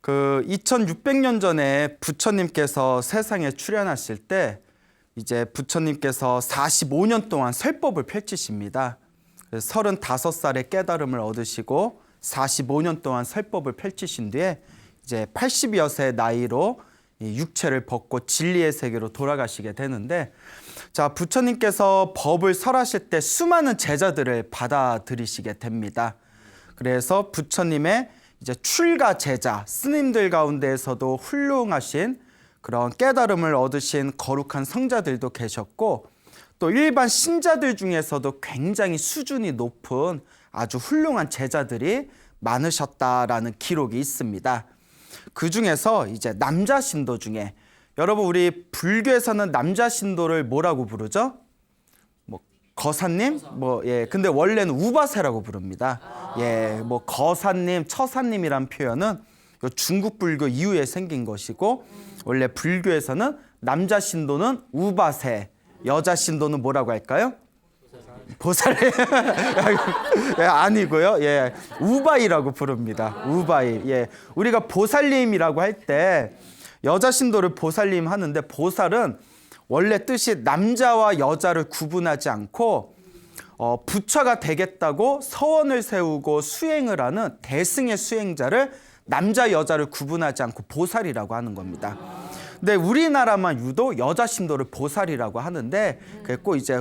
그 2600년 전에 부처님께서 세상에 출현하실 때 이제 부처님께서 45년 동안 설법을 펼치십니다. 35살의 깨달음을 얻으시고 45년 동안 설법을 펼치신 뒤에 이제 80여 세 나이로 이 육체를 벗고 진리의 세계로 돌아가시게 되는데, 자, 부처님께서 법을 설하실 때 수많은 제자들을 받아들이시게 됩니다. 그래서 부처님의 이제 출가 제자, 스님들 가운데에서도 훌륭하신 그런 깨달음을 얻으신 거룩한 성자들도 계셨고, 또 일반 신자들 중에서도 굉장히 수준이 높은 아주 훌륭한 제자들이 많으셨다라는 기록이 있습니다. 그 중에서 이제 남자 신도 중에, 여러분 우리 불교에서는 남자 신도를 뭐라고 부르죠? 뭐 거사님? 근데 원래는 우바세라고 부릅니다. 뭐 거사님, 처사님이란 표현은 중국 불교 이후에 생긴 것이고, 원래 불교에서는 남자 신도는 우바세, 여자 신도는 뭐라고 할까요? 보살. 아니고요. 우바이라고 부릅니다. 우바이. 우리가 보살님이라고 할 때 여자 신도를 보살님 하는데, 보살은 원래 뜻이 남자와 여자를 구분하지 않고 부처가 되겠다고 서원을 세우고 수행을 하는 대승의 수행자를 남자 여자를 구분하지 않고 보살이라고 하는 겁니다. 근데 우리나라만 유독 여자 신도를 보살이라고 하는데, 그게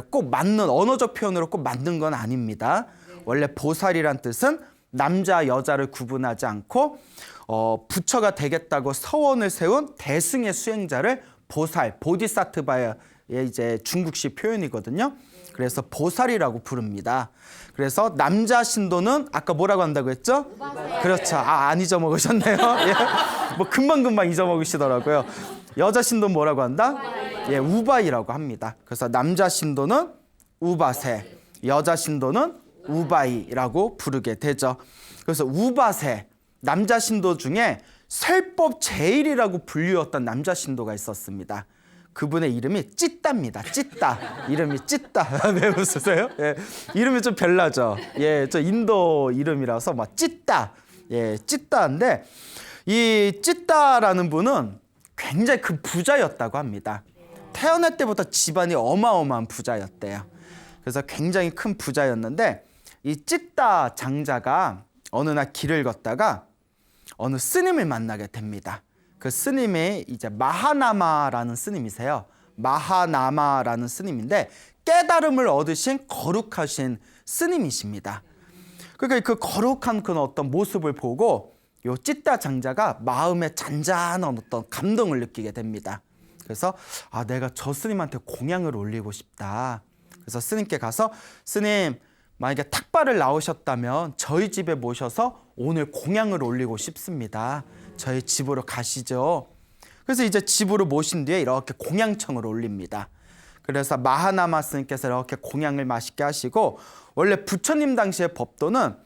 꼭 맞는 언어적 표현으로 꼭 맞는 건 아닙니다. 원래 보살이란 뜻은 남자 여자를 구분하지 않고 부처가 되겠다고 서원을 세운 대승의 수행자를 보살, 보디사트바의 이제 중국식 표현이거든요. 그래서 보살이라고 부릅니다. 그래서 남자 신도는 아까 뭐라고 한다고 했죠? 그렇죠. 안 잊어먹으셨네요. 뭐 금방 잊어먹으시더라고요. 여자 신도는 뭐라고 한다? 우바이라고 합니다. 그래서 남자 신도는 우바세, 여자 신도는 우바이라고 부르게 되죠. 그래서 우바세, 남자 신도 중에 설법 제일이라고 불리웠던 남자 신도가 있었습니다. 그분의 이름이 찌따입니다. 찌따. 이름이 찌따. 왜 웃으세요? 이름이 좀 별나죠? 저 인도 이름이라서 막 찌따. 찌따인데, 이 찌따라는 분은 굉장히 큰 부자였다고 합니다. 태어날 때부터 집안이 어마어마한 부자였대요. 그래서 굉장히 큰 부자였는데, 이 찌따 장자가 어느 날 길을 걷다가 어느 스님을 만나게 됩니다. 그 스님이 이제 마하나마라는 스님이세요. 마하나마라는 스님인데 깨달음을 얻으신 거룩하신 스님이십니다. 그러니까 그 거룩한 그 어떤 모습을 보고 요 찌따 장자가 마음에 잔잔한 어떤 감동을 느끼게 됩니다. 그래서 내가 저 스님한테 공양을 올리고 싶다. 그래서 스님께 가서, 스님, 만약에 탁발을 나오셨다면 저희 집에 모셔서 오늘 공양을 올리고 싶습니다. 저희 집으로 가시죠. 그래서 이제 집으로 모신 뒤에 이렇게 공양청을 올립니다. 그래서 마하나마 스님께서 이렇게 공양을 맛있게 하시고, 원래 부처님 당시의 법도는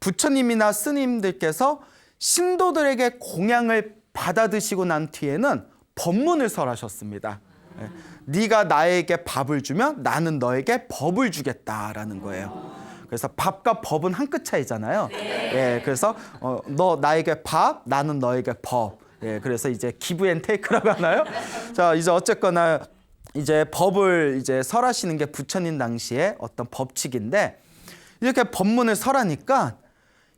부처님이나 스님들께서 신도들에게 공양을 받아 드시고 난 뒤에는 법문을 설하셨습니다. 네가 나에게 밥을 주면 나는 너에게 법을 주겠다라는 거예요. 그래서 밥과 법은 한 끗 차이잖아요. 그래서 너 나에게 밥, 나는 너에게 법. 그래서 이제 기브 앤 테이크라고 하나요? 자, 이제 어쨌거나 이제 법을 이제 설하시는 게 부처님 당시의 어떤 법칙인데, 이렇게 법문을 설하니까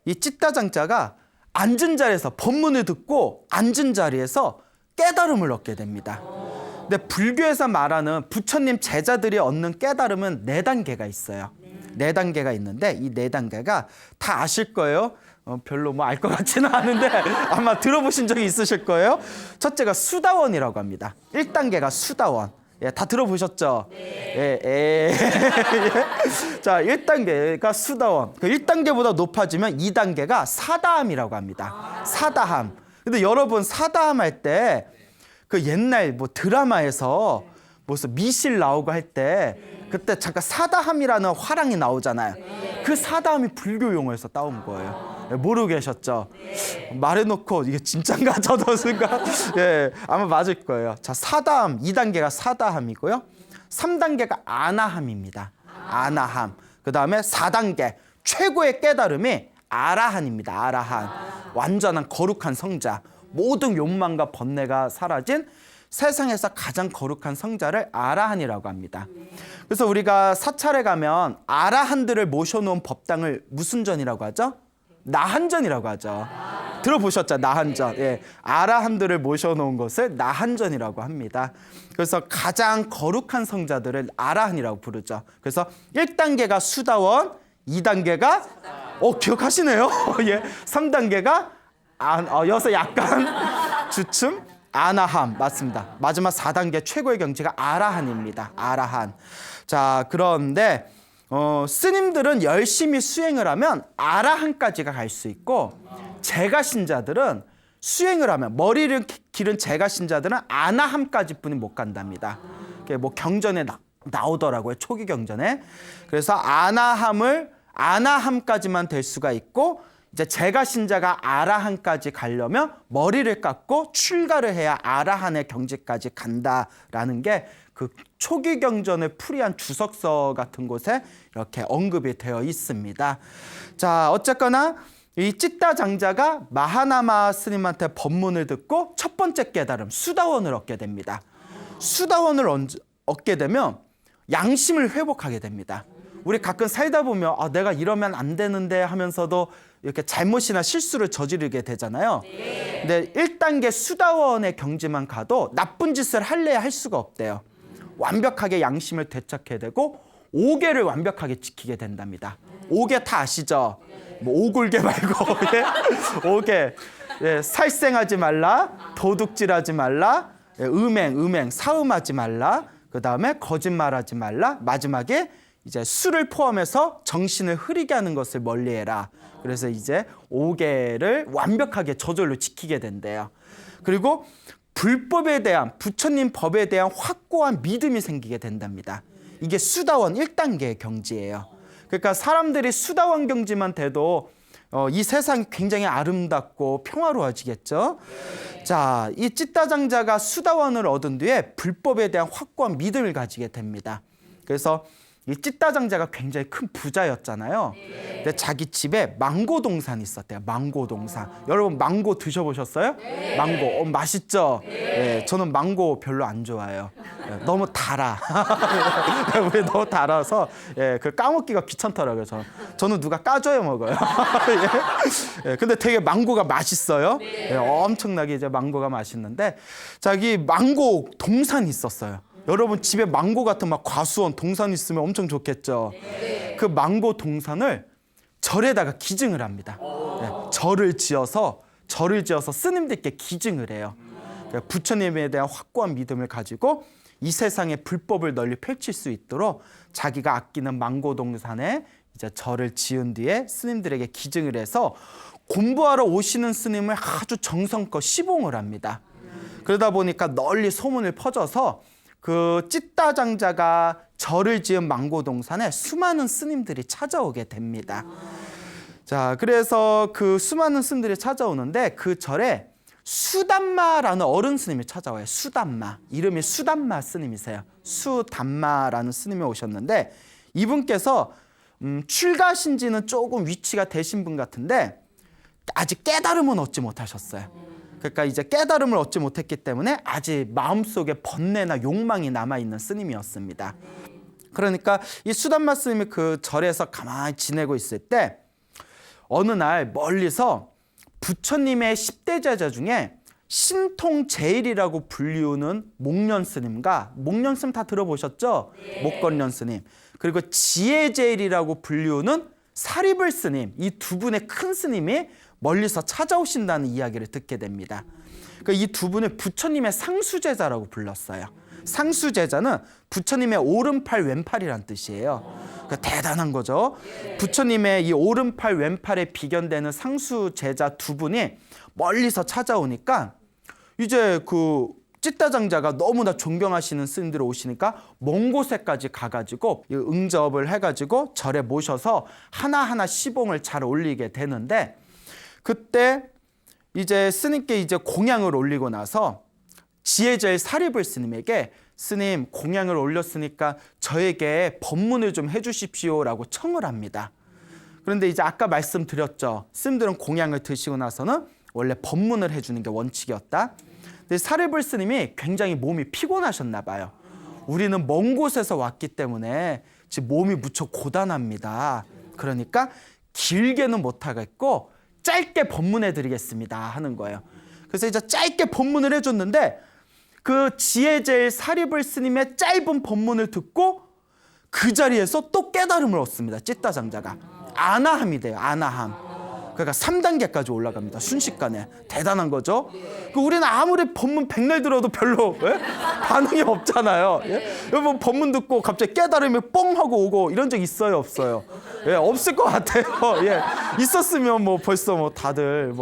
이 찌따장자가 앉은 자리에서 법문을 듣고 앉은 자리에서 깨달음을 얻게 됩니다. 근데 불교에서 말하는 부처님 제자들이 얻는 깨달음은 4단계가 있어요. 4단계가 있는데, 이 4단계가 다 아실 거예요. 별로 뭐 알 것 같지는 않은데 아마 들어보신 적이 있으실 거예요. 첫째가 수다원이라고 합니다. 1단계가 수다원. 다 들어보셨죠? 자, 1단계가 수다원. 그 1단계보다 높아지면 2단계가 사다함이라고 합니다. 사다함. 근데 여러분, 사다함 할 때 그 옛날 뭐 드라마에서 무슨 미실 나오고 할 때 그때 잠깐 사다함이라는 화랑이 나오잖아요. 그 사다함이 불교 용어에서 따온 거예요. 모르고 계셨죠? 말해놓고 이게 진짠가 저도 순간 아마 맞을 거예요. 자, 사다함 2단계가 사다함이고요. 3단계가 아나함입니다. 아나함. 그 다음에 4단계 최고의 깨달음이 아라한입니다. 아라한. 완전한 거룩한 성자, 모든 욕망과 번뇌가 사라진 세상에서 가장 거룩한 성자를 아라한이라고 합니다. 그래서 우리가 사찰에 가면 아라한들을 모셔놓은 법당을 무슨 전이라고 하죠? 나한전이라고 하죠. 들어보셨죠? 나한전. 예, 아라한들을 모셔놓은 것을 나한전이라고 합니다. 그래서 가장 거룩한 성자들을 아라한이라고 부르죠. 그래서 1단계가 수다원, 2단계가 기억하시네요. 예, 3단계가 여기서 약간 주춤, 아나함 맞습니다. 마지막 4단계 최고의 경지가 아라한입니다. 아라한. 자, 그런데 스님들은 열심히 수행을 하면 아라한까지가 갈 수 있고, 제가 신자들은 수행을 하면, 머리를 기른 제가 신자들은 아나함까지뿐이 못 간답니다. 뭐 경전에 나오더라고요. 초기 경전에. 그래서 아나함까지만 될 수가 있고, 이제 제가 신자가 아라한까지 가려면 머리를 깎고 출가를 해야 아라한의 경지까지 간다라는 게 그 초기 경전을 풀이한 주석서 같은 곳에 이렇게 언급이 되어 있습니다. 자, 어쨌거나 이 찌따 장자가 마하나마 스님한테 법문을 듣고 첫 번째 깨달음, 수다원을 얻게 됩니다. 수다원을 얻게 되면 양심을 회복하게 됩니다. 우리 가끔 살다 보면 내가 이러면 안 되는데 하면서도 이렇게 잘못이나 실수를 저지르게 되잖아요. 근데 1단계 수다원의 경지만 가도 나쁜 짓을 할래야 할 수가 없대요. 완벽하게 양심을 되찾게 되고 5개를 완벽하게 지키게 된답니다. 5개 다 아시죠? 뭐 오굴개 말고 5개. 예, 살생하지 말라, 도둑질하지 말라, 음행, 사음하지 말라, 그 다음에 거짓말하지 말라, 마지막에 이제 술을 포함해서 정신을 흐리게 하는 것을 멀리해라. 그래서 이제 5개를 완벽하게 저절로 지키게 된대요. 그리고 불법에 대한, 부처님 법에 대한 확고한 믿음이 생기게 된답니다. 이게 수다원 1단계의 경지예요. 그러니까 사람들이 수다원 경지만 돼도 이 세상이 굉장히 아름답고 평화로워지겠죠. 자, 이 찌따장자가 수다원을 얻은 뒤에 불법에 대한 확고한 믿음을 가지게 됩니다. 그래서 이 찌따장자가 굉장히 큰 부자였잖아요. 근데 자기 집에 망고 동산이 있었대요. 망고 동산. 여러분 망고 드셔보셨어요? 망고 맛있죠? 네, 저는 망고 별로 안 좋아해요. 너무 달아. 왜 너무 달아서 그 까먹기가 귀찮더라고요. 저는 누가 까줘야 먹어요. 근데 되게 망고가 맛있어요. 엄청나게 이제 망고가 맛있는데 자기 망고 동산이 있었어요. 여러분 집에 망고 같은 막 과수원 동산 있으면 엄청 좋겠죠. 그 망고 동산을 절에다가 기증을 합니다. 절을 지어서 스님들께 기증을 해요. 부처님에 대한 확고한 믿음을 가지고 이 세상에 불법을 널리 펼칠 수 있도록 자기가 아끼는 망고 동산에 이제 절을 지은 뒤에 스님들에게 기증을 해서 공부하러 오시는 스님을 아주 정성껏 시봉을 합니다. 그러다 보니까 널리 소문을 퍼져서 그 찌따장자가 절을 지은 망고동산에 수많은 스님들이 찾아오게 됩니다. 자, 그래서 그 수많은 스님들이 찾아오는데 그 절에 수담마라는 어른 스님이 찾아와요. 수담마. 이름이 수담마 스님이세요. 수담마라는 스님이 오셨는데 이분께서 출가하신 지는 조금 위치가 되신 분 같은데 아직 깨달음은 얻지 못하셨어요. 그러니까 이제 깨달음을 얻지 못했기 때문에 아직 마음속에 번뇌나 욕망이 남아있는 스님이었습니다. 그러니까 이 수담마 스님이 그 절에서 가만히 지내고 있을 때 어느 날 멀리서 부처님의 10대 제자 중에 신통제일이라고 불리우는 목련 스님과, 목련 스님 다 들어보셨죠? 목건련 스님. 그리고 지혜제일이라고 불리우는 사리불 스님, 이 두 분의 큰 스님이 멀리서 찾아오신다는 이야기를 듣게 됩니다. 이 두 분을 부처님의 상수제자라고 불렀어요. 상수제자는 부처님의 오른팔 왼팔이란 뜻이에요. 그러니까 대단한 거죠. 부처님의 이 오른팔 왼팔에 비견되는 상수제자 두 분이 멀리서 찾아오니까 이제 그 찌따장자가 너무나 존경하시는 스님들이 오시니까 먼 곳에까지 가가지고 응접을 해가지고 절에 모셔서 하나하나 시봉을 잘 올리게 되는데 그때 이제 스님께 이제 공양을 올리고 나서 지혜제일 사리불 스님에게 스님 공양을 올렸으니까 저에게 법문을 좀 해주십시오라고 청을 합니다. 그런데 이제 아까 말씀드렸죠. 스님들은 공양을 드시고 나서는 원래 법문을 해주는 게 원칙이었다. 근데 사리불 스님이 굉장히 몸이 피곤하셨나 봐요. 우리는 먼 곳에서 왔기 때문에 지금 몸이 무척 고단합니다. 그러니까 길게는 못하겠고 짧게 법문해 드리겠습니다 하는 거예요. 그래서 이제 짧게 법문을 해줬는데 그 지혜제일 사리불 스님의 짧은 법문을 듣고 그 자리에서 또 깨달음을 얻습니다. 찌따장자가. 아나함이 돼요. 아나함. 그러니까 3단계까지 올라갑니다. 순식간에. 대단한 거죠. 우리는 아무리 법문 백날 들어도 별로 반응이 없잖아요. 여러분 법문 듣고 갑자기 깨달음이 뻥 하고 오고 이런 적 있어요? 없어요? 없을 것 같아요. 있었으면 뭐 벌써 뭐 다들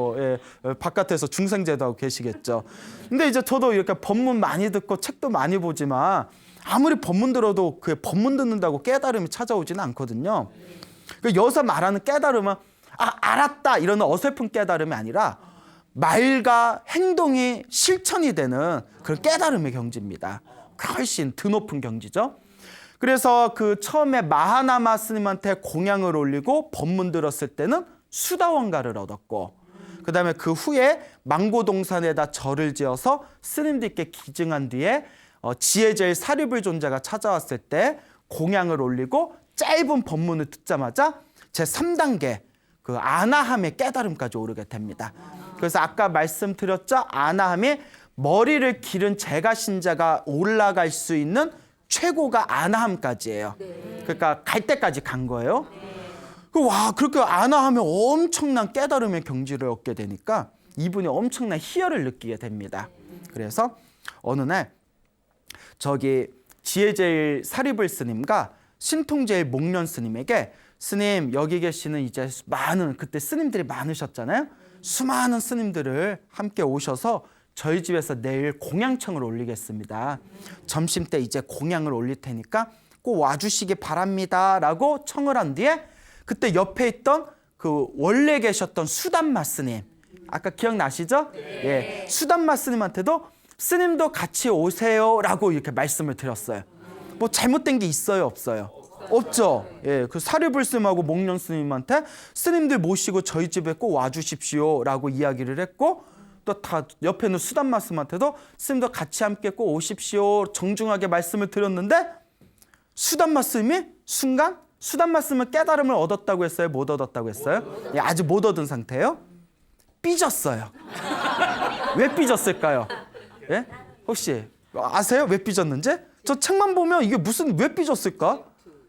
바깥에서 중생제도 하고 계시겠죠. 근데 이제 저도 이렇게 법문 많이 듣고 책도 많이 보지만 아무리 법문 들어도 그 법문 듣는다고 깨달음이 찾아오지는 않거든요. 여기서 말하는 깨달음은 알았다 이런 어설픈 깨달음이 아니라 말과 행동이 실천이 되는 그런 깨달음의 경지입니다. 훨씬 드높은 경지죠. 그래서 그 처음에 마하나마 스님한테 공양을 올리고 법문 들었을 때는 수다원가를 얻었고, 그 다음에 그 후에 망고동산에다 절을 지어서 스님들께 기증한 뒤에 지혜제일 사리불 존자가 찾아왔을 때 공양을 올리고 짧은 법문을 듣자마자 제3단계 그 아나함의 깨달음까지 오르게 됩니다. 그래서 아까 말씀드렸죠. 아나함이 머리를 기른 제가신자가 올라갈 수 있는 최고가 아나함까지예요. 그러니까 갈 때까지 간 거예요. 와, 그렇게 아나함에 엄청난 깨달음의 경지를 얻게 되니까 이분이 엄청난 희열을 느끼게 됩니다. 그래서 어느 날 저기 지혜제일 사리불 스님과 신통제일 목련 스님에게 스님 여기 계시는 이제 많은 그때 스님들이 많으셨잖아요. 수많은 스님들을 함께 오셔서 저희 집에서 내일 공양청을 올리겠습니다. 점심 때 이제 공양을 올릴 테니까 꼭 와주시기 바랍니다라고 청을 한 뒤에 그때 옆에 있던 그 원래 계셨던 수담마 스님 아까 기억나시죠? 예, 수담마 스님한테도 스님도 같이 오세요라고 이렇게 말씀을 드렸어요. 뭐 잘못된 게 있어요, 없어요? 없죠. 예, 그 사리불 스님하고 목련 스님한테 스님들 모시고 저희 집에 꼭 와주십시오라고 이야기를 했고, 또 다 옆에 있는 수담마 스님한테도 스님도 같이 함께 꼭 오십시오 정중하게 말씀을 드렸는데 수담마 스님이 순간 수담마 스님은 깨달음을 얻었다고 했어요? 못 얻었다고 했어요? 예, 아직 못 얻은 상태예요. 삐졌어요. 왜 삐졌을까요? 예? 혹시 아세요? 왜 삐졌는지? 저 책만 보면 이게 무슨 왜 삐졌을까?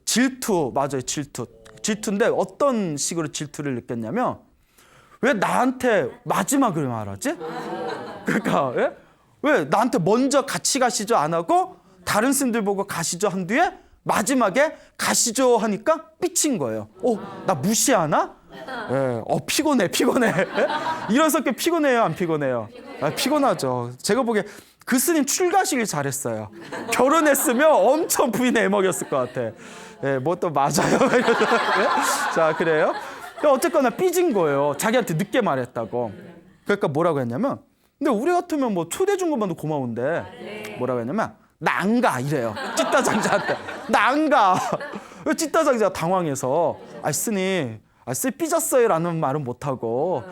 질투, 맞아요. 질투인데 어떤 식으로 질투를 느꼈냐면 왜 나한테 마지막을 말하지? 그러니까 왜 나한테 먼저 같이 가시죠 안 하고 다른 스님들 보고 가시죠 한 뒤에 마지막에 가시죠 하니까 삐친 거예요. 나 무시하나? 예, 피곤해. 예? 이런 성격 피곤해요, 안 피곤해요? 피곤하죠. 제가 보기에 그 스님 출가시길 잘했어요. 결혼했으면 엄청 부인에 애먹였을 것 같아. 예, 뭐 또 맞아요. 자, 그래요. 어쨌거나 삐진 거예요. 자기한테 늦게 말했다고. 그러니까 뭐라고 했냐면, 근데 우리 같으면 뭐 초대 준 것만도 고마운데, 뭐라고 했냐면, 나 안 가 이래요. 찌따장자한테. 나 안 가. 찌따장자가 당황해서, 스님 삐졌어요 라는 말은 못하고,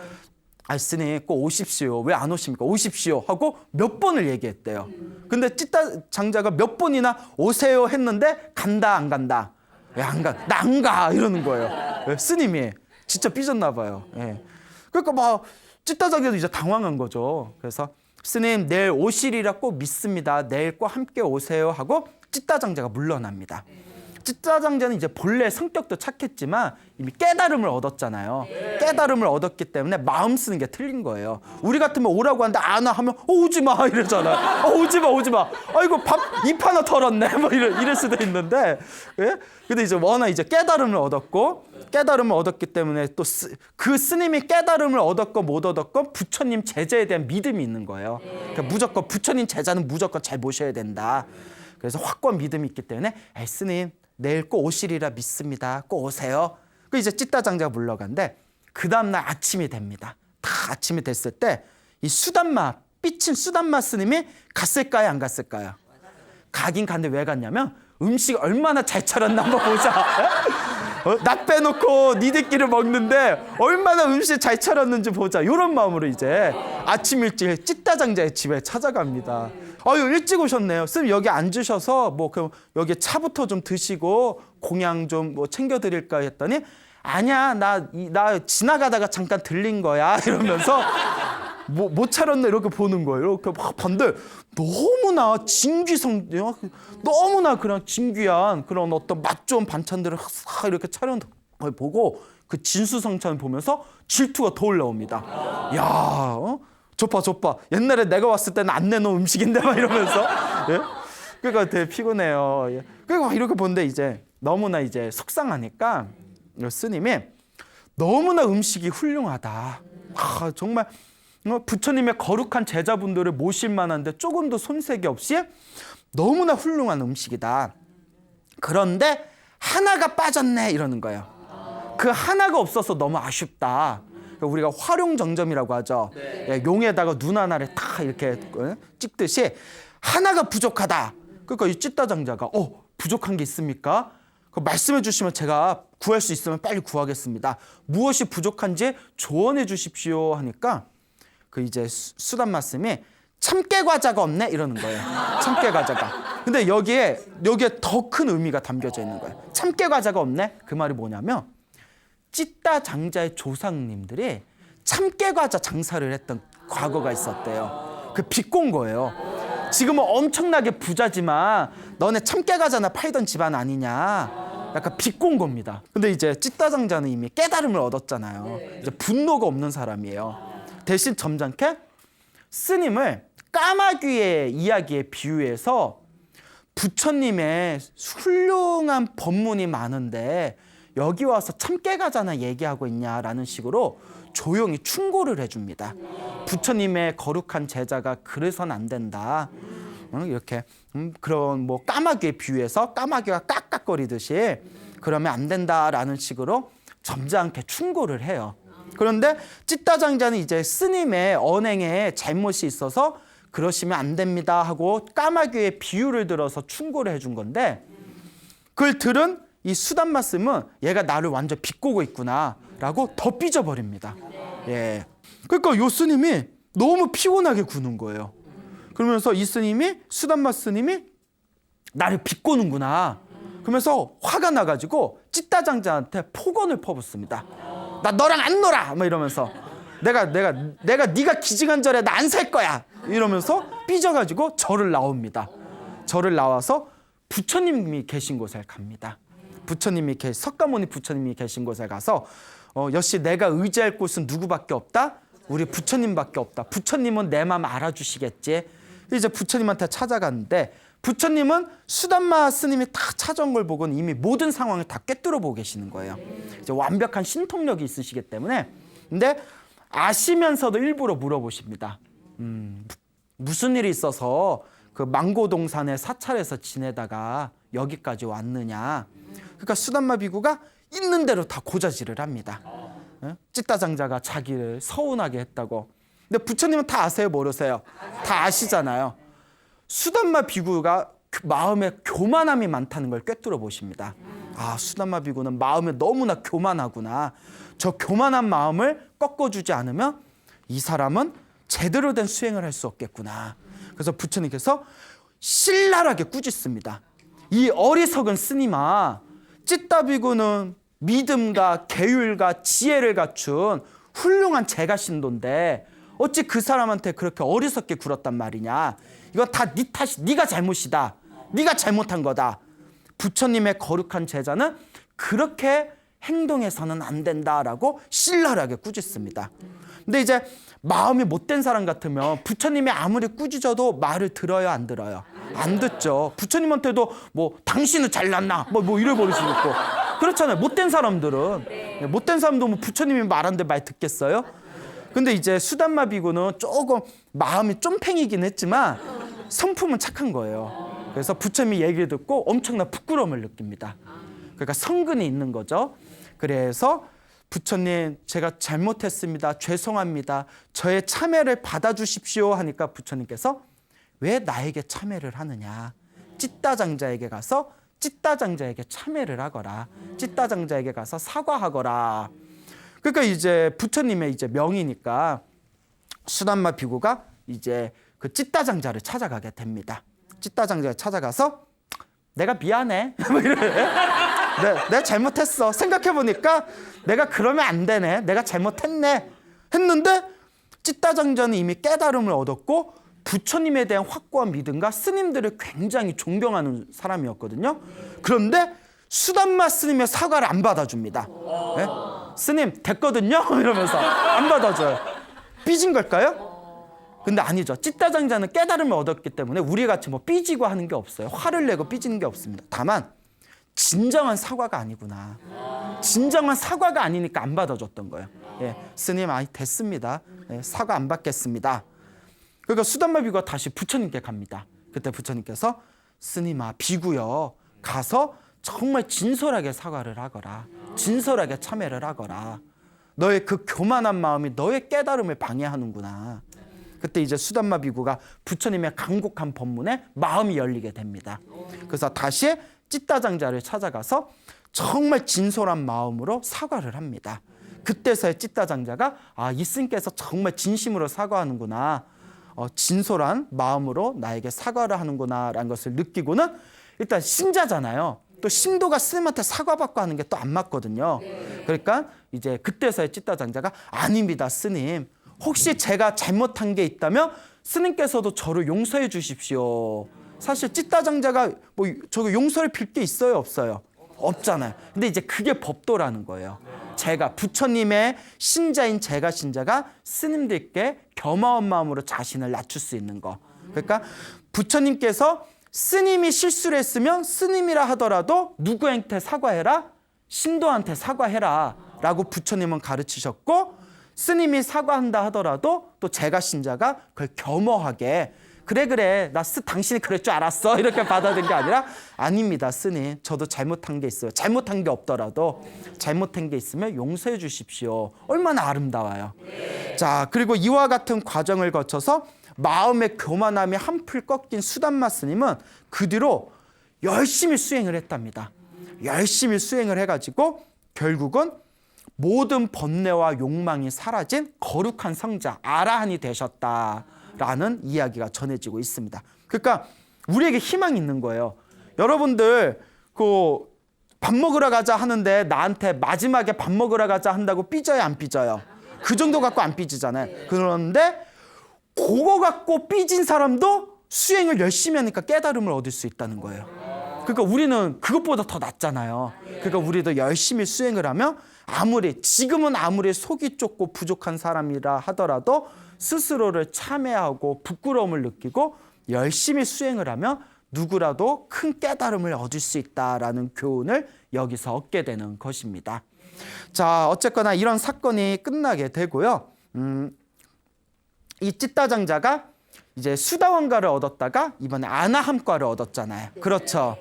스님 꼭 오십시오. 왜 안 오십니까? 오십시오 하고 몇 번을 얘기했대요. 근데 찌따장자가 몇 번이나 오세요 했는데 간다 안 간다. 왜 안 가? 나 안 가 이러는 거예요. 스님이 진짜 삐졌나 봐요. 예. 그러니까 막 찌따장자도 이제 당황한 거죠. 그래서 스님 내일 오시리라 꼭 믿습니다. 내일 꼭 함께 오세요 하고 찌따장자가 물러납니다. 찌따장자는 이제 본래 성격도 착했지만 이미 깨달음을 얻었잖아요. 깨달음을 얻었기 때문에 마음 쓰는 게 틀린 거예요. 우리 같으면 오라고 하는데 안 와 하면 오지 마 이러잖아. 오지 마. 아이고 입 하나 털었네. 뭐 이럴 수도 있는데. 예? 근데 이제 워낙 이제 깨달음을 얻었기 때문에 또 그 스님이 깨달음을 얻었건 못 얻었건 부처님 제자에 대한 믿음이 있는 거예요. 그러니까 무조건 부처님 제자는 무조건 잘 모셔야 된다. 그래서 확고한 믿음이 있기 때문에 스님 내일 꼭 오시리라 믿습니다. 꼭 오세요. 그 이제 찌따장자가 물러간데 그 다음날 아침이 됩니다. 다 아침이 됐을 때 이 삐친 수담마 스님이 갔을까요? 안 갔을까요? 가긴 갔는데 왜 갔냐면 음식 얼마나 잘 차렸나 한번 보자. 나 빼놓고 니들끼리 먹는데 얼마나 음식 잘 차렸는지 보자. 이런 마음으로 이제 아침 일찍 찌따장자의 집에 찾아갑니다. 아유, 일찍 오셨네요. 쌤 여기 앉으셔서 뭐 그럼 여기 차부터 좀 드시고 공양 좀 뭐 챙겨드릴까 했더니 아니야, 나 지나가다가 잠깐 들린 거야 이러면서 못 차렸네 이렇게 보는 거예요. 이렇게 막 봤는데 너무나 진귀성, 너무나 그런 진귀한 그런 어떤 맛 좋은 반찬들을 싹 이렇게 차려놓은 걸 보고 그 진수성찬을 보면서 질투가 더 올라옵니다. 야, 좁봐. 옛날에 내가 왔을 때는 안 내놓은 음식인데 막 이러면서. 예? 그러니까 되게 피곤해요. 예. 그리고 이렇게 보는데 이제 너무나 이제 속상하니까 스님이 너무나 음식이 훌륭하다. 정말 부처님의 거룩한 제자분들을 모실 만한데 조금도 손색이 없이 너무나 훌륭한 음식이다. 그런데 하나가 빠졌네 이러는 거예요. 그 하나가 없어서 너무 아쉽다. 우리가 활용정점이라고 하죠. 네. 용에다가 눈 하나를 탁 이렇게 찍듯이 하나가 부족하다. 그러니까 이 찌따장자가 부족한 게 있습니까? 말씀해 주시면 제가 구할 수 있으면 빨리 구하겠습니다. 무엇이 부족한지 조언해 주십시오 하니까 그 이제 수단 말씀이 참깨 과자가 없네 이러는 거예요. 참깨 과자가. 근데 여기에 더 큰 의미가 담겨져 있는 거예요. 참깨 과자가 없네. 그 말이 뭐냐면 찌따장자의 조상님들이 참깨 과자 장사를 했던 과거가 있었대요. 그 비꼰 거예요. 지금은 엄청나게 부자지만 너네 참깨 과자나 팔던 집안 아니냐. 약간 비꼰 겁니다. 근데 이제 찌따장자는 이미 깨달음을 얻었잖아요. 이제 분노가 없는 사람이에요. 대신 점잖게 스님을 까마귀의 이야기에 비유해서 부처님의 훌륭한 법문이 많은데 여기 와서 참깨 과자나 얘기하고 있냐라는 식으로 조용히 충고를 해줍니다. 부처님의 거룩한 제자가 그래서는 안 된다. 이렇게 그런 뭐 까마귀에 비유해서 까마귀가 깍깍거리듯이 그러면 안 된다라는 식으로 점잖게 충고를 해요. 그런데 찌따장자는 이제 스님의 언행에 잘못이 있어서 그러시면 안 됩니다 하고 까마귀의 비유를 들어서 충고를 해준 건데 그걸 들은 이 수단 말씀은 얘가 나를 완전 비꼬고 있구나라고 더 삐져버립니다. 예. 그러니까 요 스님이 너무 피곤하게 구는 거예요. 그러면서 이 스님이 수단마 스님이 나를 비꼬는구나. 그러면서 화가 나가지고 찌따장자한테 폭언을 퍼붓습니다. 나 너랑 안 놀아. 막 이러면서 내가 네가 기증한 절에 나 안 살 거야. 이러면서 삐져가지고 절을 나옵니다. 절을 나와서 부처님이 계신 곳에 갑니다. 석가모니 부처님이 계신 곳에 가서 역시 내가 의지할 곳은 누구밖에 없다. 우리 부처님밖에 없다. 부처님은 내 마음 알아주시겠지. 이제 부처님한테 찾아갔는데 부처님은 수단마 스님이 다 찾아온 걸 보고는 이미 모든 상황을 다 꿰뚫어 보고 계시는 거예요. 이제 완벽한 신통력이 있으시기 때문에. 근데 아시면서도 일부러 물어보십니다. 무슨 일이 있어서 그 망고동산에 사찰에서 지내다가 여기까지 왔느냐. 그러니까 수단마 비구가 있는 대로 다 고자질을 합니다. 찌따장자가 자기를 서운하게 했다고. 근데 부처님은 다 아세요, 모르세요? 다 아시잖아요. 수단마 비구가 마음에 교만함이 많다는 걸 꿰뚫어 보십니다. 아, 수단마 비구는 마음에 너무나 교만하구나. 저 교만한 마음을 꺾어주지 않으면 이 사람은 제대로 된 수행을 할 수 없겠구나. 그래서 부처님께서 신랄하게 꾸짖습니다. 이 어리석은 스님아, 찌따 비구는 믿음과 계율과 지혜를 갖춘 훌륭한 제가신도인데 어찌 그 사람한테 그렇게 어리석게 굴었단 말이냐. 이건 다 네 탓이, 네가 잘못이다. 네가 잘못한 거다. 부처님의 거룩한 제자는 그렇게 행동해서는 안 된다라고 신랄하게 꾸짖습니다. 근데 이제 마음이 못된 사람 같으면 부처님이 아무리 꾸짖어도 말을 들어요, 안 들어요? 안 듣죠. 부처님한테도 뭐 당신은 잘났나 뭐 이래 버릴 수도 있고 그렇잖아요. 못된 사람들은. 못된 사람도 뭐 부처님이 말하는데 말 듣겠어요? 근데 이제 수단마 비구는 조금 마음이 쫌팽이긴 했지만 성품은 착한 거예요. 그래서 부처님이 얘기를 듣고 엄청난 부끄러움을 느낍니다. 그러니까 성근이 있는 거죠. 그래서 부처님, 제가 잘못했습니다. 죄송합니다. 저의 참회를 받아주십시오 하니까 부처님께서 왜 나에게 참회를 하느냐. 찌따장자에게 가서 찢다장자에게 참회를 하거라. 찢다장자에게 가서 사과하거라. 그러니까 이제 부처님의 이제 명이니까 수담마 비구가 이제 그 찢다장자를 찾아가게 됩니다. 찢다장자를 찾아가서 내가 미안해. 내가 잘못했어. 생각해보니까 내가 그러면 안 되네. 내가 잘못했네. 했는데 찢다장자는 이미 깨달음을 얻었고 부처님에 대한 확고한 믿음과 스님들을 굉장히 존경하는 사람이었거든요. 그런데 수담마 스님의 사과를 안 받아줍니다. 네? 스님 됐거든요. 이러면서 안 받아줘요. 삐진 걸까요? 근데 아니죠. 찢다장자는 깨달음을 얻었기 때문에 우리같이 뭐 삐지고 하는 게 없어요. 화를 내고 삐지는 게 없습니다. 다만 진정한 사과가 아니구나. 진정한 사과가 아니니까 안 받아줬던 거예요. 예, 스님 됐습니다. 예, 사과 안 받겠습니다. 그러니까 수담마 비구가 다시 부처님께 갑니다. 그때 부처님께서 스님아 비구여 가서 정말 진솔하게 사과를 하거라. 진솔하게 참회를 하거라. 너의 그 교만한 마음이 너의 깨달음을 방해하는구나. 그때 이제 수담마 비구가 부처님의 간곡한 법문에 마음이 열리게 됩니다. 그래서 다시 찢다장자를 찾아가서 정말 진솔한 마음으로 사과를 합니다. 그때서야 찢다장자가 이 스님께서 정말 진심으로 사과하는구나. 진솔한 마음으로 나에게 사과를 하는구나 라는 것을 느끼고는 일단 신자잖아요. 또 신도가 스님한테 사과받고 하는 게 또 안 맞거든요. 그러니까 이제 그때서야 찢다장자가 아닙니다 스님. 혹시 제가 잘못한 게 있다면 스님께서도 저를 용서해 주십시오. 사실 찢다장자가 뭐 저거 용서를 빌 게 있어요 없어요? 없잖아요. 근데 이제 그게 법도라는 거예요. 제가 부처님의 신자인 제가 신자가 스님들께 겸허한 마음으로 자신을 낮출 수 있는 거. 그러니까 부처님께서 스님이 실수를 했으면 스님이라 하더라도 누구한테 사과해라? 신도한테 사과해라 라고 부처님은 가르치셨고 스님이 사과한다 하더라도 또 제가 신자가 그걸 겸허하게 그래 나 당신이 그럴 줄 알았어 이렇게 받아들인 게 아니라 아닙니다 스님 저도 잘못한 게 있어요. 잘못한 게 없더라도 잘못한 게 있으면 용서해 주십시오. 얼마나 아름다워요. 자 그리고 이와 같은 과정을 거쳐서 마음의 교만함이 한풀 꺾인 수담마 스님은 그 뒤로 열심히 수행을 했답니다. 열심히 수행을 해가지고 결국은 모든 번뇌와 욕망이 사라진 거룩한 성자 아라한이 되셨다라는 이야기가 전해지고 있습니다. 그러니까 우리에게 희망이 있는 거예요. 여러분들 그 밥 먹으러 가자 하는데 나한테 마지막에 밥 먹으러 가자 한다고 삐져요 안 삐져요? 그 정도 갖고 안 삐지잖아요. 그런데 그거 갖고 삐진 사람도 수행을 열심히 하니까 깨달음을 얻을 수 있다는 거예요. 그러니까 우리는 그것보다 더 낫잖아요. 그러니까 우리도 열심히 수행을 하면 지금은 아무리 속이 좁고 부족한 사람이라 하더라도 스스로를 참회하고 부끄러움을 느끼고 열심히 수행을 하면 누구라도 큰 깨달음을 얻을 수 있다라는 교훈을 여기서 얻게 되는 것입니다. 자, 어쨌거나 이런 사건이 끝나게 되고요. 이 찢다장자가 이제 수다원가를 얻었다가 이번에 아나함과를 얻었잖아요. 그렇죠.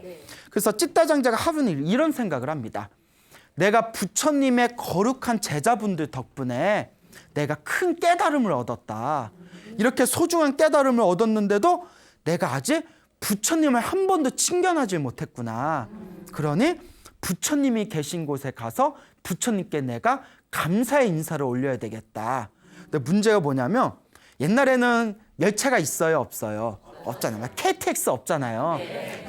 그래서 찢다장자가 하루는 이런 생각을 합니다. 내가 부처님의 거룩한 제자분들 덕분에 내가 큰 깨달음을 얻었다. 이렇게 소중한 깨달음을 얻었는데도 내가 아직 부처님을 한 번도 친견하지 못했구나. 그러니 부처님이 계신 곳에 가서 부처님께 내가 감사의 인사를 올려야 되겠다. 근데 문제가 뭐냐면 옛날에는 열차가 있어요 없어요? 없잖아요. KTX 없잖아요.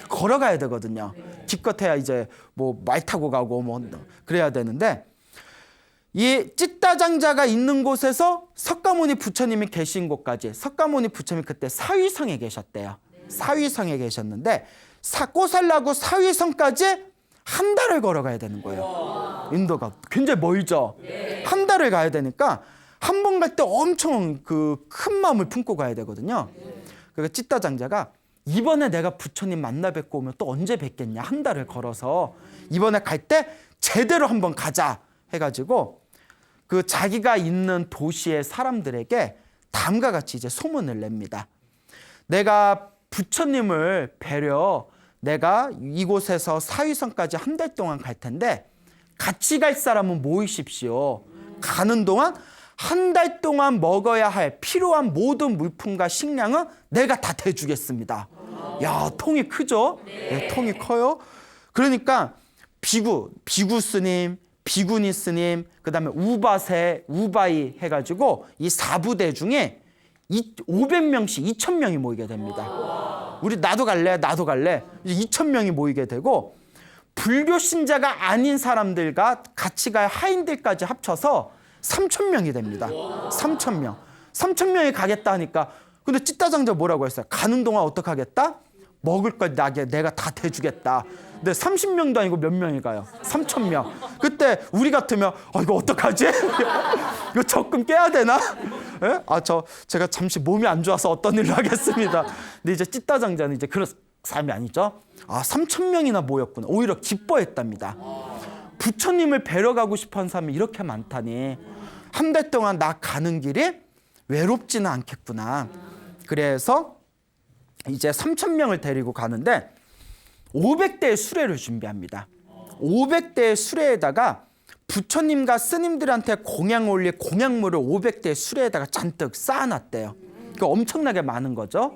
걸어가야 되거든요. 기껏해야 이제 뭐 말 타고 가고 뭐 그래야 되는데 이 찢다장자가 있는 곳에서 석가모니 부처님이 계신 곳까지 석가모니 부처님이 그때 사위성에 계셨대요. 사위성에 계셨는데 꼬살라고 사위성까지 한 달을 걸어가야 되는 거예요. 인도가 굉장히 멀죠. 한 달을 가야 되니까 한 번 갈 때 엄청 그 큰 마음을 품고 가야 되거든요. 그러니까 찢다장자가 이번에 내가 부처님 만나 뵙고 오면 또 언제 뵙겠냐. 한 달을 걸어서 이번에 갈 때 제대로 한번 가자 해가지고 그 자기가 있는 도시의 사람들에게 다음과 같이 이제 소문을 냅니다. 내가 부처님을 뵈려 내가 이곳에서 사위성까지 한 달 동안 갈 텐데 같이 갈 사람은 모이십시오. 가는 동안 한 달 동안 먹어야 할 필요한 모든 물품과 식량은 내가 다 대주겠습니다. 야, 통이 크죠? 네, 통이 커요. 그러니까 비구 스님, 비구니 스님, 그다음에 우바세, 우바이 해가지고 이 4부대 중에 500명씩 2,000명이 모이게 됩니다. 우리 나도 갈래. 2,000명이 모이게 되고 불교 신자가 아닌 사람들과 같이 갈 하인들까지 합쳐서 3,000명이 됩니다. 3,000명. 3,000명이 가겠다 하니까 근데 찌따장자 뭐라고 했어요? 가는 동안 어떡하겠다? 먹을 걸 내가 다 대주겠다. 근데 30명도 아니고 몇 명이 가요? 3,000명. 그때 우리 같으면 이거 어떡하지? 이거 적금 깨야 되나? 예? 제가 잠시 몸이 안 좋아서 어떤 일로 하겠습니다. 근데 이제 찌따장자는 이제 그런 사람이 아니죠. 3,000명이나 모였구나. 오히려 기뻐했답니다. 부처님을 뵈러 가고 싶어하는 사람이 이렇게 많다니 한 달 동안 나 가는 길이 외롭지는 않겠구나. 그래서 이제 3,000명을 데리고 가는데 500대의 수레를 준비합니다. 500대의 수레에다가 부처님과 스님들한테 공양 올릴 공양물을 500대의 수레에다가 잔뜩 쌓아놨대요. 그러니까 엄청나게 많은 거죠.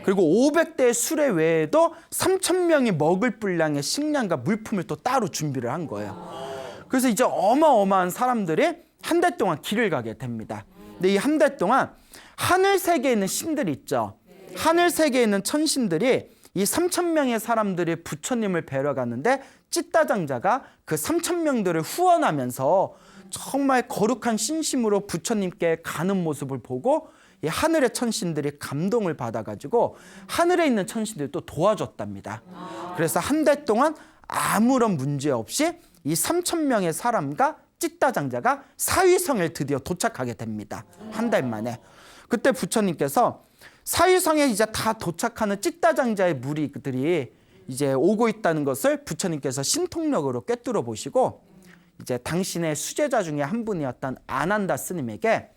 그리고 500대의 수레 외에도 3,000명이 먹을 분량의 식량과 물품을 또 따로 준비를 한 거예요. 그래서 이제 어마어마한 사람들이 한 달 동안 길을 가게 됩니다. 근데 이 한 달 동안 하늘 세계에 있는 신들이 있죠. 하늘 세계에 있는 천신들이 이 3,000명의 사람들이 부처님을 뵈러 갔는데 찌따장자가 그 3,000명들을 후원하면서 정말 거룩한 신심으로 부처님께 가는 모습을 보고 이 하늘의 천신들이 감동을 받아가지고 하늘에 있는 천신들이 또 도와줬답니다. 그래서 한 달 동안 아무런 문제 없이 이 3,000명의 사람과 찌따장자가 사위성에 드디어 도착하게 됩니다. 한 달 만에. 그때 부처님께서 사위성에 이제 다 도착하는 찌따장자의 무리들이 이제 오고 있다는 것을 부처님께서 신통력으로 꿰뚫어 보시고 이제 당신의 수제자 중에 한 분이었던 아난다 스님에게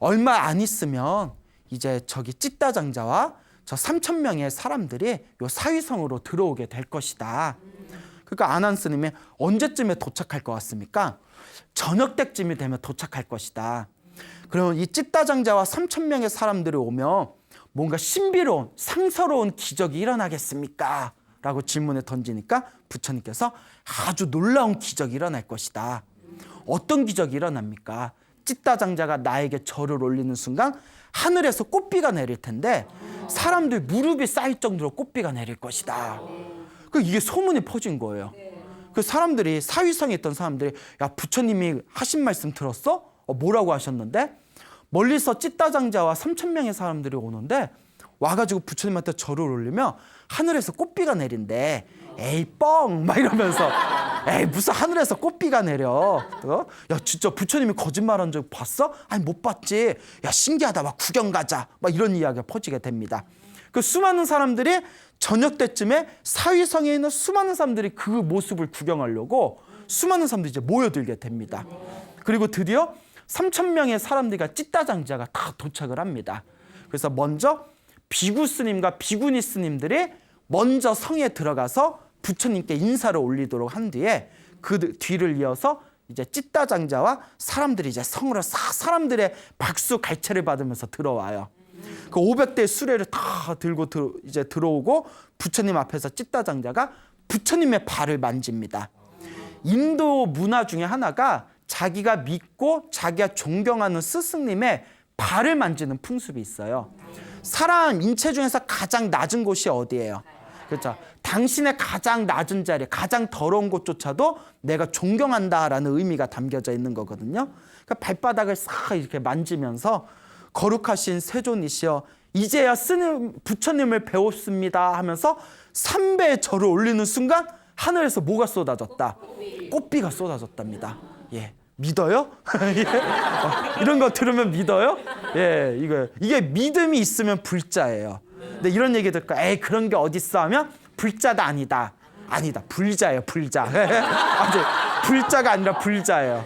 얼마 안 있으면 이제 저기 찌따장자와 저 3,000명의 사람들이 요 사위성으로 들어오게 될 것이다. 그러니까 아난 스님이 언제쯤에 도착할 것 같습니까? 저녁 때쯤이 되면 도착할 것이다. 그러면 이 찌따장자와 3,000명의 사람들이 오면 뭔가 신비로운 상서로운 기적이 일어나겠습니까? 라고 질문을 던지니까 부처님께서 아주 놀라운 기적이 일어날 것이다. 어떤 기적이 일어납니까? 찌따장자가 나에게 절을 올리는 순간 하늘에서 꽃비가 내릴 텐데 사람들 무릎이 쌓일 정도로 꽃비가 내릴 것이다. 이게 소문이 퍼진 거예요. 그 사람들이 사위성에 있던 사람들이 야 부처님이 하신 말씀 들었어? 뭐라고 하셨는데? 멀리서 찌따장자와 3,000명의 사람들이 오는데 와가지고 부처님한테 절을 올리면 하늘에서 꽃비가 내린대. 에이 뻥! 막 이러면서 에이 무슨 하늘에서 꽃비가 내려. 야 진짜 부처님이 거짓말한 적 봤어? 아니 못 봤지. 야 신기하다. 막 구경 가자. 막 이런 이야기가 퍼지게 됩니다. 그 수많은 사람들이 저녁 때쯤에 사위성에 있는 수많은 사람들이 그 모습을 구경하려고 수많은 사람들이 이제 모여들게 됩니다. 그리고 드디어 3,000명의 사람들과 찌따장자가 다 도착을 합니다. 그래서 먼저 비구 스님과 비구니 스님들이 먼저 성에 들어가서 부처님께 인사를 올리도록 한 뒤에 그 뒤를 이어서 이제 찌따장자와 사람들이 이제 성으로 싹 사람들의 박수 갈채를 받으면서 들어와요. 그 500대 수레를 다 들고 이제 들어오고 부처님 앞에서 찌따장자가 부처님의 발을 만집니다. 인도 문화 중에 하나가 자기가 믿고 자기가 존경하는 스승님의 발을 만지는 풍습이 있어요. 사람 인체 중에서 가장 낮은 곳이 어디예요? 그렇죠. 당신의 가장 낮은 자리, 가장 더러운 곳조차도 내가 존경한다라는 의미가 담겨져 있는 거거든요. 그러니까 발바닥을 싹 이렇게 만지면서 거룩하신 세존이시여 이제야 부처님을 배웠습니다 하면서 3배의 절을 올리는 순간 하늘에서 뭐가 쏟아졌다? 꽃비가 쏟아졌답니다. 예, 믿어요? 예. 이런 거 들으면 믿어요? 예, 이게 믿음이 있으면 불자예요. 근데 이런 얘기 듣고 에이 그런 게 어딨어 하면 불자다 아니다. 불자예요, 불자. 아직 불자가 아니라 불자예요.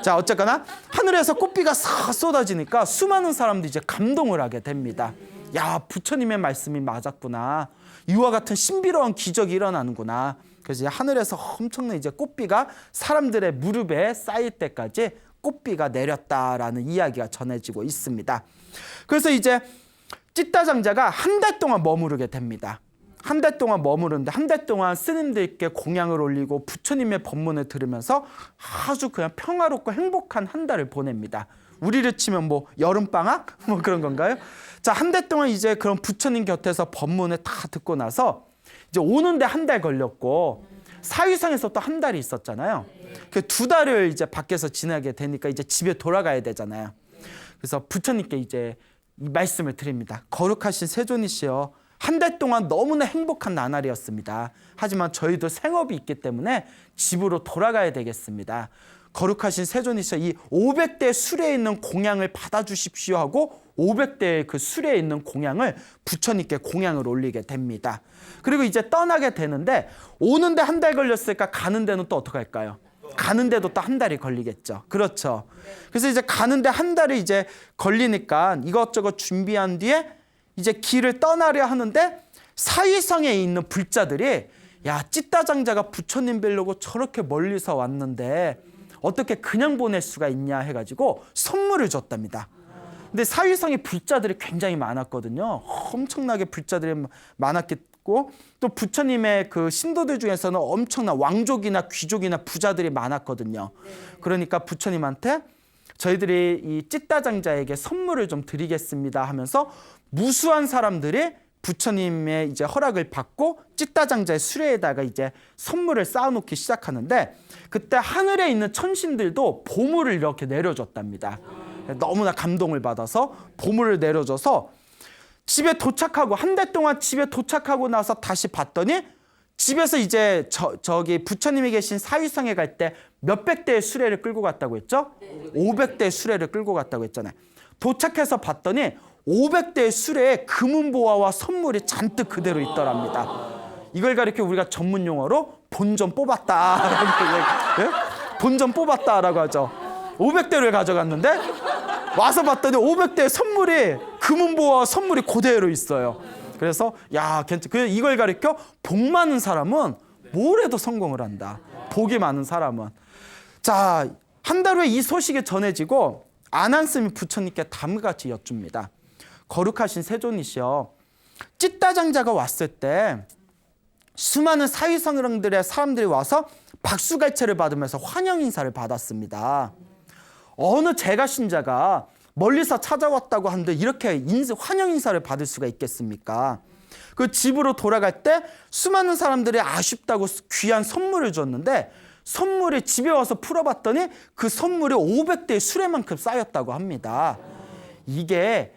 자, 어쨌거나 하늘에서 꽃비가 싹 쏟아지니까 수많은 사람들이 이제 감동을 하게 됩니다. 야, 부처님의 말씀이 맞았구나. 이와 같은 신비로운 기적이 일어나는구나. 그래서 하늘에서 엄청난 이제 꽃비가 사람들의 무릎에 쌓일 때까지 꽃비가 내렸다라는 이야기가 전해지고 있습니다. 그래서 이제 찌따장자가 한 달 동안 머무르게 됩니다. 한 달 동안 머무르는데 한 달 동안 스님들께 공양을 올리고 부처님의 법문을 들으면서 아주 그냥 평화롭고 행복한 한 달을 보냅니다. 우리를 치면 뭐 여름방학? 뭐 그런 건가요? 자, 한 달 동안 이제 그런 부처님 곁에서 법문을 다 듣고 나서 이제 오는데 한 달 걸렸고 사위상에서 또 한 달이 있었잖아요. 그 2달을 이제 밖에서 지나게 되니까 이제 집에 돌아가야 되잖아요. 그래서 부처님께 이제 이 말씀을 드립니다. 거룩하신 세존이시여, 한 달 동안 너무나 행복한 나날이었습니다. 하지만 저희도 생업이 있기 때문에 집으로 돌아가야 되겠습니다. 거룩하신 세존이시여, 이 500대 수레에 있는 공양을 받아주십시오 하고 500대의 그 수레에 있는 공양을 부처님께 공양을 올리게 됩니다. 그리고 이제 떠나게 되는데 오는데 한 달 걸렸으니까 가는 데는 또 어떻게 할까요? 가는 데도 또 한 달이 걸리겠죠. 그렇죠. 그래서 이제 가는데 한 달이 이제 걸리니까 이것저것 준비한 뒤에 이제 길을 떠나려 하는데 사위성에 있는 불자들이 야, 찌따장자가 부처님 뵈려고 저렇게 멀리서 왔는데 어떻게 그냥 보낼 수가 있냐 해가지고 선물을 줬답니다. 근데 사위성의 불자들이 굉장히 많았거든요. 엄청나게 불자들이 많았고 또 부처님의 그 신도들 중에서는 엄청난 왕족이나 귀족이나 부자들이 많았거든요. 그러니까 부처님한테 저희들이 이 찌따장자에게 선물을 좀 드리겠습니다 하면서 무수한 사람들이 부처님의 이제 허락을 받고 찌따장자의 수레에다가 이제 선물을 쌓아놓기 시작하는데 그때 하늘에 있는 천신들도 보물을 이렇게 내려줬답니다. 너무나 감동을 받아서 보물을 내려줘서 집에 도착하고 한 달 동안 집에 도착하고 나서 다시 봤더니 집에서 이제 저기 부처님이 계신 사위성에 갈 때 몇백 대의 수레를 끌고 갔다고 했죠? 500대의 수레를 끌고 갔다고 했잖아요. 도착해서 봤더니 500대의 수레에 금은보화와 선물이 잔뜩 그대로 있더랍니다. 이걸 가리켜 우리가 전문 용어로 본전 뽑았다. 예? 본전 뽑았다라고 하죠. 500대를 가져갔는데 와서 봤더니 500대의 선물이 금은보화와 선물이 그대로 있어요. 그래서 야, 이걸 가리켜 복 많은 사람은 뭘 해도 성공을 한다. 복이 많은 사람은. 자, 한 달 후에 이 소식이 전해지고 안한스님이 부처님께 다음같이 여쭙니다. 거룩하신 세존이시여, 찌따장자가 왔을 때 수많은 사위성들의 사람들이 와서 박수갈채를 받으면서 환영 인사를 받았습니다. 어느 제가 신자가 멀리서 찾아왔다고 하는데 이렇게 환영 인사를 받을 수가 있겠습니까? 그 집으로 돌아갈 때 수많은 사람들이 아쉽다고 귀한 선물을 줬는데 선물이 집에 와서 풀어봤더니 그 선물이 500대의 수레만큼 쌓였다고 합니다. 이게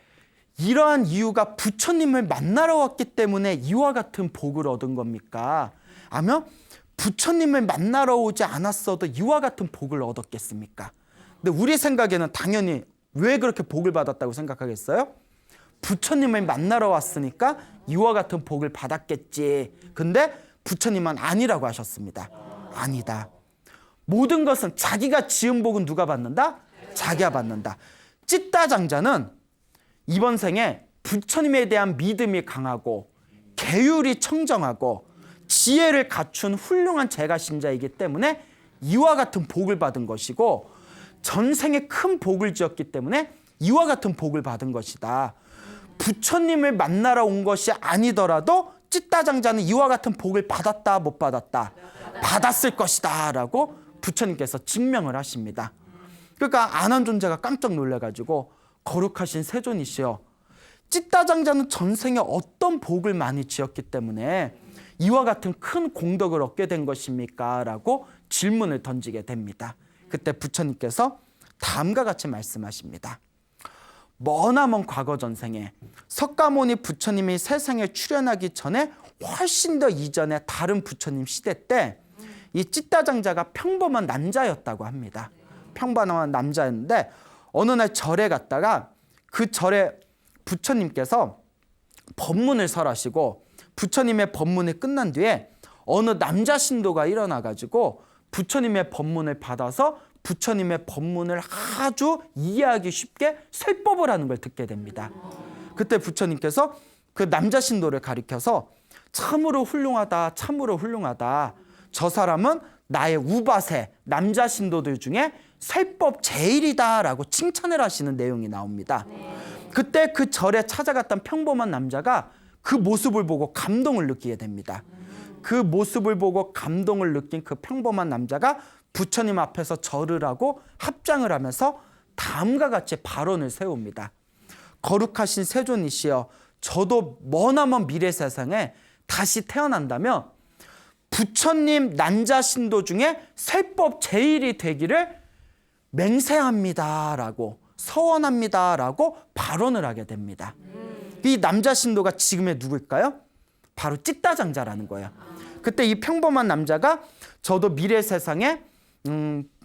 이러한 이유가 부처님을 만나러 왔기 때문에 이와 같은 복을 얻은 겁니까? 아니면 부처님을 만나러 오지 않았어도 이와 같은 복을 얻었겠습니까? 근데 우리 생각에는 당연히 왜 그렇게 복을 받았다고 생각하겠어요? 부처님을 만나러 왔으니까 이와 같은 복을 받았겠지. 근데 부처님은 아니라고 하셨습니다. 아니다. 모든 것은 자기가 지은 복은 누가 받는다? 자기가 받는다. 찌따장자는 이번 생에 부처님에 대한 믿음이 강하고 계율이 청정하고 지혜를 갖춘 훌륭한 제가신자이기 때문에 이와 같은 복을 받은 것이고 전생에 큰 복을 지었기 때문에 이와 같은 복을 받은 것이다. 부처님을 만나러 온 것이 아니더라도 찌따장자는 이와 같은 복을 받았다, 못 받았다? 받았을 것이다 라고 부처님께서 증명을 하십니다. 그러니까 안한존재가 깜짝 놀라가지고 거룩하신 세존이시여, 찌따장자는 전생에 어떤 복을 많이 지었기 때문에 이와 같은 큰 공덕을 얻게 된 것입니까? 라고 질문을 던지게 됩니다. 그때 부처님께서 다음과 같이 말씀하십니다. 머나먼 과거 전생에 석가모니 부처님이 세상에 출현하기 전에 훨씬 더 이전에 다른 부처님 시대 때 이 찌따장자가 평범한 남자였다고 합니다. 평범한 남자였는데 어느 날 절에 갔다가 그 절에 부처님께서 법문을 설하시고 부처님의 법문이 끝난 뒤에 어느 남자 신도가 일어나가지고 부처님의 법문을 받아서 부처님의 법문을 아주 이해하기 쉽게 설법을 하는 걸 듣게 됩니다. 그때 부처님께서 그 남자 신도를 가리켜서 참으로 훌륭하다, 참으로 훌륭하다. 저 사람은 나의 우바세, 남자 신도들 중에 설법 제일이다라고 칭찬을 하시는 내용이 나옵니다. 그때 그 절에 찾아갔던 평범한 남자가 그 모습을 보고 감동을 느끼게 됩니다. 그 모습을 보고 감동을 느낀 그 평범한 남자가 부처님 앞에서 절을 하고 합장을 하면서 다음과 같이 발언을 세웁니다. 거룩하신 세존이시여, 저도 머나먼 미래 세상에 다시 태어난다면 부처님 난자신도 중에 세법 제일이 되기를 맹세합니다라고, 서원합니다라고 발언을 하게 됩니다. 이 남자신도가 지금의 누구일까요? 바로 찌따장자라는 거예요. 그때 이 평범한 남자가 저도 미래 세상에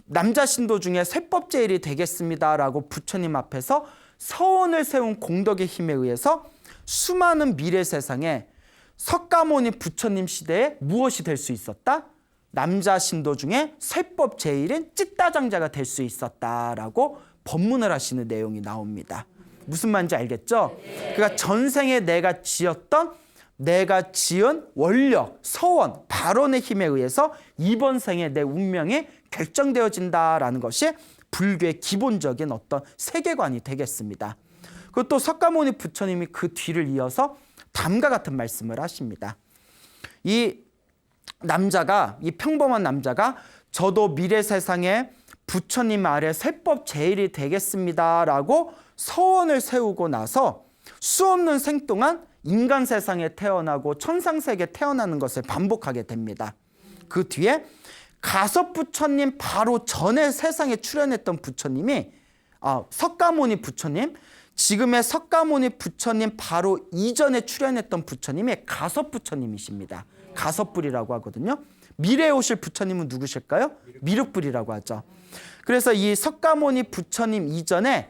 남자신도 중에 세법 제일이 되겠습니다라고 부처님 앞에서 서원을 세운 공덕의 힘에 의해서 수많은 미래 세상에 석가모니 부처님 시대에 무엇이 될 수 있었다? 남자신도 중에 세법 제일인 찌따장자가 될 수 있었다라고 법문을 하시는 내용이 나옵니다. 무슨 말인지 알겠죠? 그러니까 전생에 내가 지은 원력, 서원, 발언의 힘에 의해서 이번 생에 내 운명이 결정되어진다라는 것이 불교의 기본적인 어떤 세계관이 되겠습니다. 그리고 또 석가모니 부처님이 그 뒤를 이어서 다음과 같은 말씀을 하십니다. 이 평범한 남자가 저도 미래 세상에 부처님 아래 세법 제일이 되겠습니다라고 서원을 세우고 나서 수없는 생 동안 인간 세상에 태어나고 천상세계에 태어나는 것을 반복하게 됩니다. 그 뒤에 가섭 부처님 바로 전에 세상에 출현했던 부처님이 석가모니 부처님, 지금의 석가모니 부처님 바로 이전에 출현했던 부처님이 가섭 부처님이십니다. 가섭불이라고 하거든요. 미래에 오실 부처님은 누구실까요? 미륵불이라고 하죠. 그래서 이 석가모니 부처님 이전에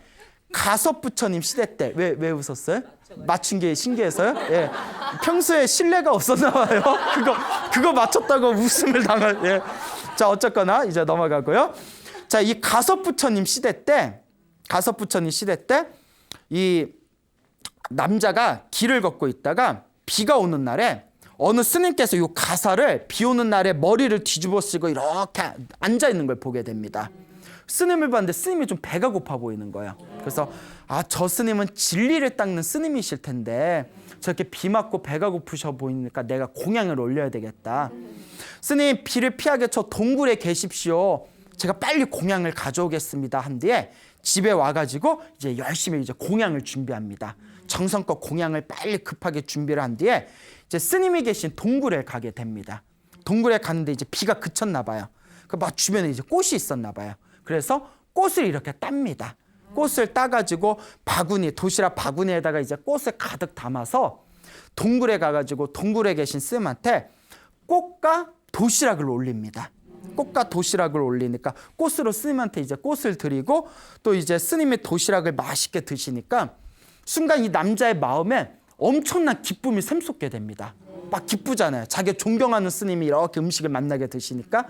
가섭 부처님 시대 때 왜 웃었어요? 맞춘 게 신기해서요? 예. 평소에 신뢰가 없었나 봐요. 그거 맞췄다고 웃음을 당할. 예. 자, 어쨌거나 이제 넘어가고요. 자, 이 가섭 부처님 시대 때 이 남자가 길을 걷고 있다가 비가 오는 날에 어느 스님께서 이 가사를 비 오는 날에 머리를 뒤집어 쓰고 이렇게 앉아 있는 걸 보게 됩니다. 스님을 봤는데 스님이 좀 배가 고파 보이는 거예요. 그래서 저 스님은 진리를 닦는 스님이실 텐데 저렇게 비 맞고 배가 고프셔 보이니까 내가 공양을 올려야 되겠다. 스님, 비를 피하게 저 동굴에 계십시오. 제가 빨리 공양을 가져오겠습니다. 한 뒤에 집에 와가지고 이제 열심히 이제 공양을 준비합니다. 정성껏 공양을 빨리 급하게 준비를 한 뒤에 이제 스님이 계신 동굴에 가게 됩니다. 동굴에 갔는데 이제 비가 그쳤나 봐요. 막 주변에 이제 꽃이 있었나 봐요. 그래서 꽃을 이렇게 땁니다. 꽃을 따가지고 도시락 바구니에다가 이제 꽃을 가득 담아서 동굴에 가가지고 동굴에 계신 스님한테 꽃과 도시락을 올립니다. 꽃과 도시락을 올리니까 꽃으로 스님한테 이제 꽃을 드리고 또 이제 스님이 도시락을 맛있게 드시니까 순간 이 남자의 마음에 엄청난 기쁨이 샘솟게 됩니다. 막 기쁘잖아요. 자기 존경하는 스님이 이렇게 음식을 만나게 드시니까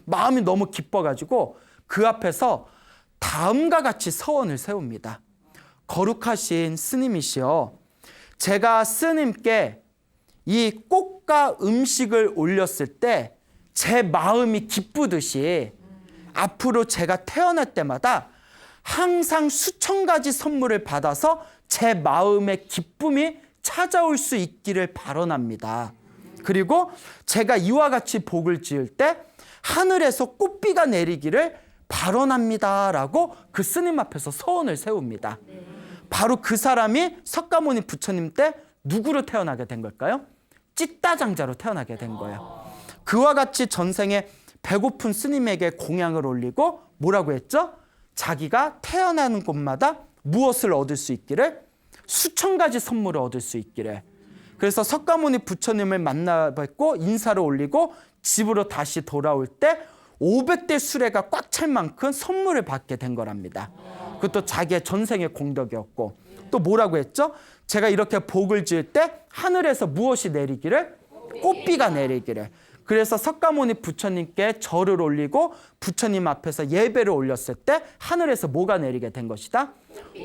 마음이 너무 기뻐가지고 그 앞에서 다음과 같이 서원을 세웁니다. 거룩하신 스님이시여, 제가 스님께 이 꽃과 음식을 올렸을 때 제 마음이 기쁘듯이 앞으로 제가 태어날 때마다 항상 수천 가지 선물을 받아서 제 마음의 기쁨이 찾아올 수 있기를 발언합니다. 그리고 제가 이와 같이 복을 지을 때 하늘에서 꽃비가 내리기를 발언합니다라고 그 스님 앞에서 서원을 세웁니다. 바로 그 사람이 석가모니 부처님 때 누구로 태어나게 된 걸까요? 찌따장자로 태어나게 된 거예요. 그와 같이 전생에 배고픈 스님에게 공양을 올리고 뭐라고 했죠? 자기가 태어나는 곳마다 무엇을 얻을 수 있기를? 수천 가지 선물을 얻을 수 있기를. 그래서 석가모니 부처님을 만나 뵙고 인사를 올리고 집으로 다시 돌아올 때 500대 수레가 꽉 찰 만큼 선물을 받게 된 거랍니다. 그것도 자기의 전생의 공덕이었고 또 뭐라고 했죠? 제가 이렇게 복을 지을 때 하늘에서 무엇이 내리기를? 꽃비가 내리기를. 그래서 석가모니 부처님께 절을 올리고 부처님 앞에서 예배를 올렸을 때 하늘에서 뭐가 내리게 된 것이다?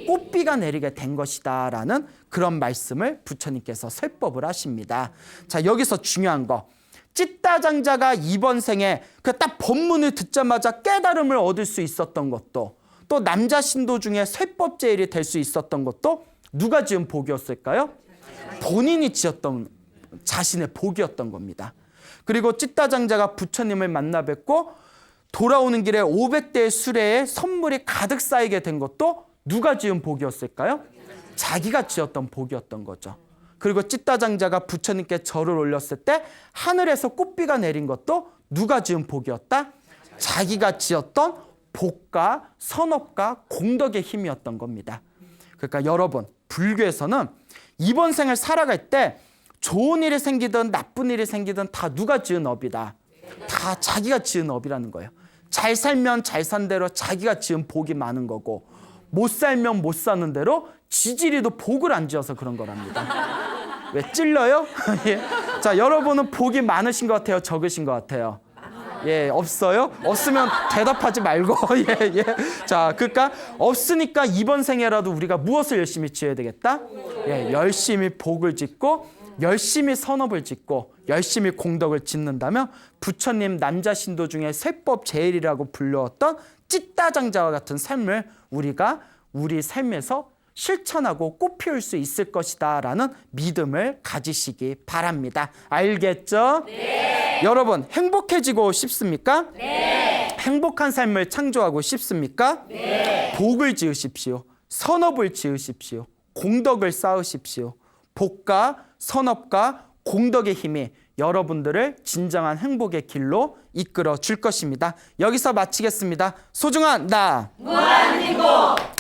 꽃비가 내리게 된 것이다 라는 그런 말씀을 부처님께서 설법을 하십니다. 자, 여기서 중요한 거, 찌따장자가 이번 생에 그 딱 법문을 듣자마자 깨달음을 얻을 수 있었던 것도, 또 남자 신도 중에 쇠법제일이 될 수 있었던 것도 누가 지은 복이었을까요? 본인이 지었던 자신의 복이었던 겁니다. 그리고 찐따장자가 부처님을 만나 뵙고 돌아오는 길에 500대의 수레에 선물이 가득 쌓이게 된 것도 누가 지은 복이었을까요? 자기가 지었던 복이었던 거죠. 그리고 찐따장자가 부처님께 절을 올렸을 때 하늘에서 꽃비가 내린 것도 누가 지은 복이었다? 자기가 지었던 복과 선업과 공덕의 힘이었던 겁니다. 그러니까 여러분, 불교에서는 이번 생을 살아갈 때 좋은 일이 생기든 나쁜 일이 생기든 다 누가 지은 업이다. 다 자기가 지은 업이라는 거예요. 잘 살면 잘 산 대로 자기가 지은 복이 많은 거고, 못 살면 못 사는 대로 지지리도 복을 안 지어서 그런 거랍니다. 왜 찔러요? 예. 자, 여러분은 복이 많으신 것 같아요? 적으신 것 같아요? 예, 없어요? 없으면 대답하지 말고. 예, 예. 자, 그러니까 없으니까 이번 생에라도 우리가 무엇을 열심히 지어야 되겠다? 예, 열심히 복을 짓고 열심히 선업을 짓고 열심히 공덕을 짓는다면 부처님 남자신도 중에 세법 제일이라고 불렸던 찐따장자와 같은 삶을 우리가 우리 삶에서 실천하고 꽃피울 수 있을 것이다 라는 믿음을 가지시기 바랍니다. 알겠죠? 네. 여러분, 행복해지고 싶습니까? 네. 행복한 삶을 창조하고 싶습니까? 네. 복을 지으십시오. 선업을 지으십시오. 공덕을 쌓으십시오. 복과 선업과 공덕의 힘이 여러분들을 진정한 행복의 길로 이끌어 줄 것입니다. 여기서 마치겠습니다. 소중한 나 무한행복.